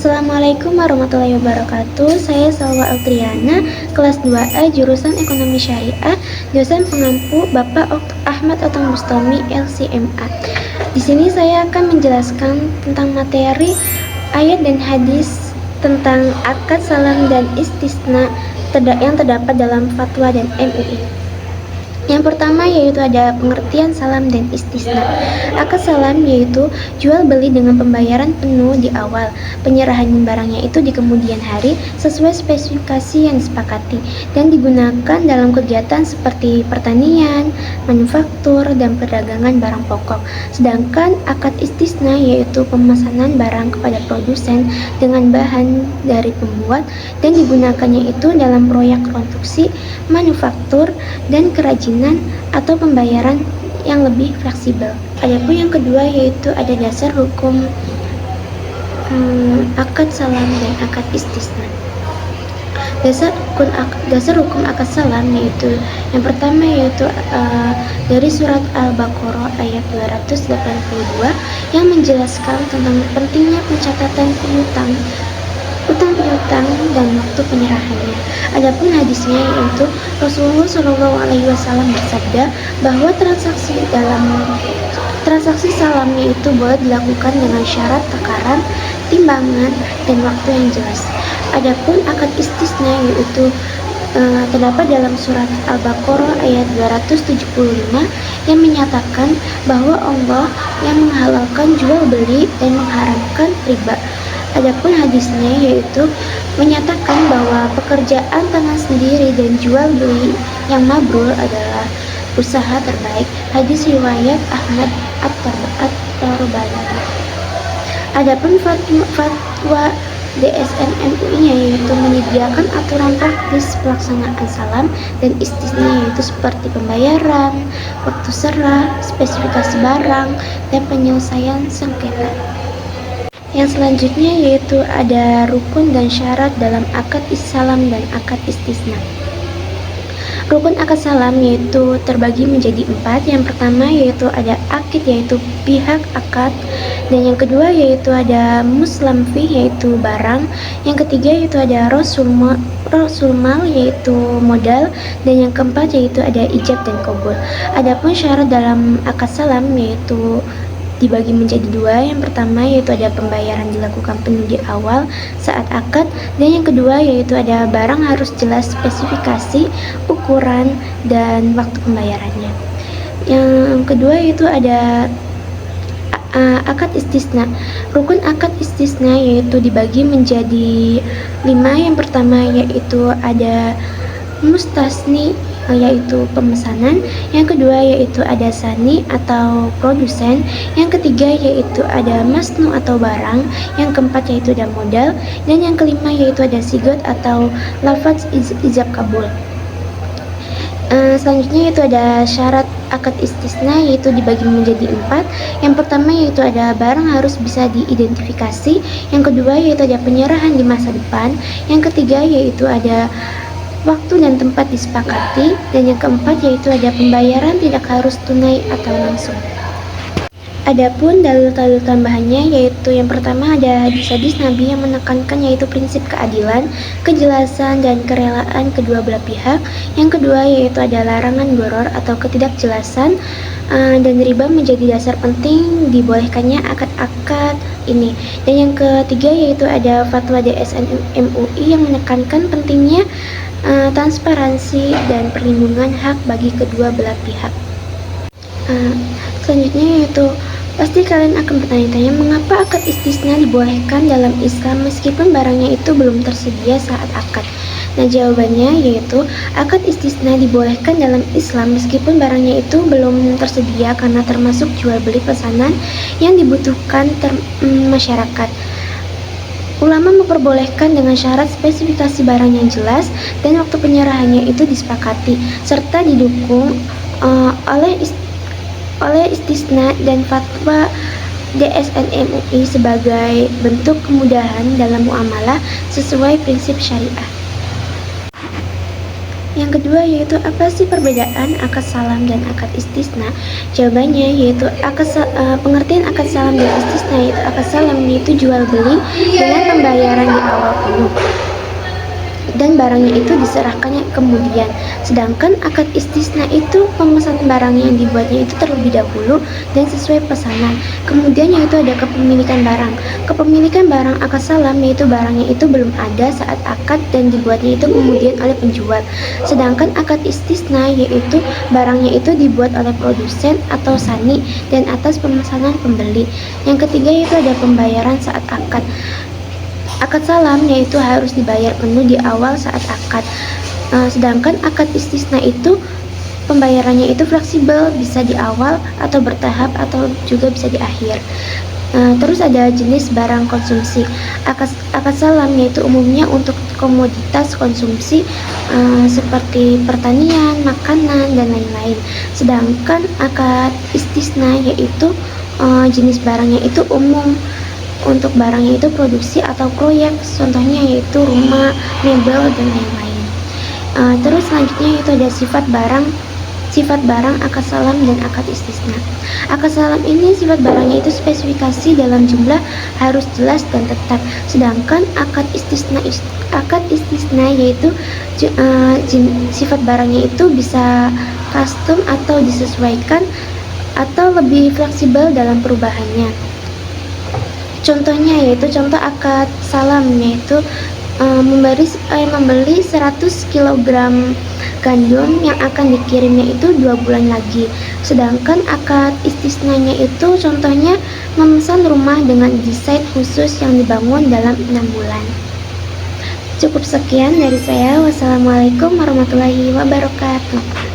Assalamualaikum warahmatullahi wabarakatuh. Saya Salwa Altriana, kelas 2A jurusan Ekonomi Syariah, dosen pengampu Bapak Ahmad Otong Bustami, LCMA. Di sini saya akan menjelaskan tentang materi ayat dan hadis tentang akad salam dan istisna yang terdapat dalam fatwa dan MUI. Yang pertama yaitu ada pengertian salam dan istisna. Akad salam yaitu jual beli dengan pembayaran penuh di awal, penyerahan barangnya itu di kemudian hari sesuai spesifikasi yang disepakati dan digunakan dalam kegiatan seperti pertanian, manufaktur, dan perdagangan barang pokok. Sedangkan akad istisna yaitu pemesanan barang kepada produsen dengan bahan dari pembuat dan digunakannya itu dalam proyek konstruksi, manufaktur, dan kerajinan atau pembayaran yang lebih fleksibel. Adapun yang kedua yaitu ada dasar hukum akad salam dan akad istisna. Dasar hukum akad salam yaitu yang pertama yaitu dari surat Al-Baqarah ayat 282 yang menjelaskan tentang pentingnya pencatatan utang piutang dan waktu penyerahannya. Adapun hadisnya yaitu Rasulullah SAW bersabda bahwa transaksi salamnya itu boleh dilakukan dengan syarat takaran, timbangan, dan waktu yang jelas. Adapun akad istisna yaitu terdapat dalam surat Al-Baqarah ayat 275 yang menyatakan bahwa Allah yang menghalalkan jual beli dan mengharamkan riba. Adapun hadisnya yaitu menyatakan bahwa pekerjaan tangan sendiri dan jual beli yang mabrur adalah usaha terbaik. Hadis riwayat Ahmad At-Tabarani. Adapun fatwa DSN MUI-nya yaitu menyediakan aturan praktis pelaksanaan salam dan istisna yaitu seperti pembayaran, waktu serah, spesifikasi barang, dan penyelesaian sengketa. Yang selanjutnya yaitu ada rukun dan syarat dalam akad salam dan akad istisna. Rukun akad salam yaitu terbagi menjadi 4. Yang pertama yaitu ada akid yaitu pihak akad, dan yang kedua yaitu ada muslamfi yaitu barang, yang ketiga yaitu ada rasulmal yaitu modal, dan yang keempat yaitu ada ijab dan qabul. Adapun syarat dalam akad salam yaitu dibagi menjadi 2. Yang pertama yaitu ada pembayaran dilakukan penuh di awal saat akad, dan yang kedua yaitu ada barang harus jelas spesifikasi, ukuran, dan waktu pembayarannya. Yang kedua yaitu ada akad istisna. Rukun akad istisna yaitu dibagi menjadi 5. Yang pertama yaitu ada mustasni yaitu pemesanan, yang kedua yaitu ada sani atau produsen, yang ketiga yaitu ada masnu atau barang, yang keempat yaitu ada modal, dan yang kelima yaitu ada sigot atau lafaz ijab kabul. Selanjutnya yaitu ada syarat akad istisna yaitu dibagi menjadi 4. Yang pertama yaitu ada barang harus bisa diidentifikasi, yang kedua yaitu ada penyerahan di masa depan, yang ketiga yaitu ada waktu dan tempat disepakati, dan yang keempat yaitu ada pembayaran tidak harus tunai atau langsung. Adapun dalil-dalil tambahannya yaitu yang pertama ada hadis Nabi yang menekankan yaitu prinsip keadilan, kejelasan, dan kerelaan kedua belah pihak. Yang kedua yaitu ada larangan doror atau ketidakjelasan, dan riba menjadi dasar penting dibolehkannya akad-akad ini. Dan yang ketiga yaitu ada fatwa DSN MUI yang menekankan pentingnya transparansi dan perlindungan hak bagi kedua belah pihak. Selanjutnya yaitu pasti kalian akan bertanya-tanya mengapa akad istisna dibolehkan dalam Islam meskipun barangnya itu belum tersedia saat akad. Nah, jawabannya yaitu akad istisna dibolehkan dalam Islam meskipun barangnya itu belum tersedia karena termasuk jual beli pesanan yang dibutuhkan masyarakat. Ulama memperbolehkan dengan syarat spesifikasi barang yang jelas dan waktu penyerahannya itu disepakati serta didukung oleh istisna dan fatwa DSN MUI sebagai bentuk kemudahan dalam muamalah sesuai prinsip syariah. Yang kedua yaitu apa sih perbedaan akad salam dan akad istisna? Jawabannya yaitu pengertian akad salam dan istisna yaitu akad salam yaitu jual beli dengan pembayaran di awal penuh dan barangnya itu diserahkannya kemudian. Sedangkan akad istisna itu pemesanan barangnya yang dibuatnya itu terlebih dahulu dan sesuai pesanan. Kemudian yaitu ada kepemilikan barang. Kepemilikan barang akad salam yaitu barangnya itu belum ada saat akad dan dibuatnya itu kemudian oleh penjual. Sedangkan akad istisna yaitu barangnya itu dibuat oleh produsen atau sani dan atas pemesanan pembeli. Yang ketiga yaitu ada pembayaran saat akad. Akad salam yaitu harus dibayar penuh di awal saat akad. Sedangkan akad istisna itu pembayarannya itu fleksibel, bisa di awal atau bertahap atau juga bisa di akhir. Terus ada jenis barang konsumsi. Akad salam yaitu umumnya untuk komoditas konsumsi seperti pertanian, makanan, dan lain-lain. Sedangkan akad istisna yaitu jenis barangnya itu umum untuk barangnya itu produksi atau proyek, contohnya yaitu rumah, mebel, dan lain-lain. Terus selanjutnya itu ada sifat barang akad salam dan akad istisna. Akad salam ini sifat barangnya itu spesifikasi dalam jumlah harus jelas dan tetap. Sedangkan akad istisna yaitu sifat barangnya itu bisa custom atau disesuaikan atau lebih fleksibel dalam perubahannya. Contohnya yaitu contoh akad salam yaitu membeli 100 kg gandum yang akan dikirimnya itu 2 bulan lagi. Sedangkan akad istisnanya itu contohnya memesan rumah dengan desain khusus yang dibangun dalam 6 bulan. Cukup sekian dari saya. Wassalamualaikum warahmatullahi wabarakatuh.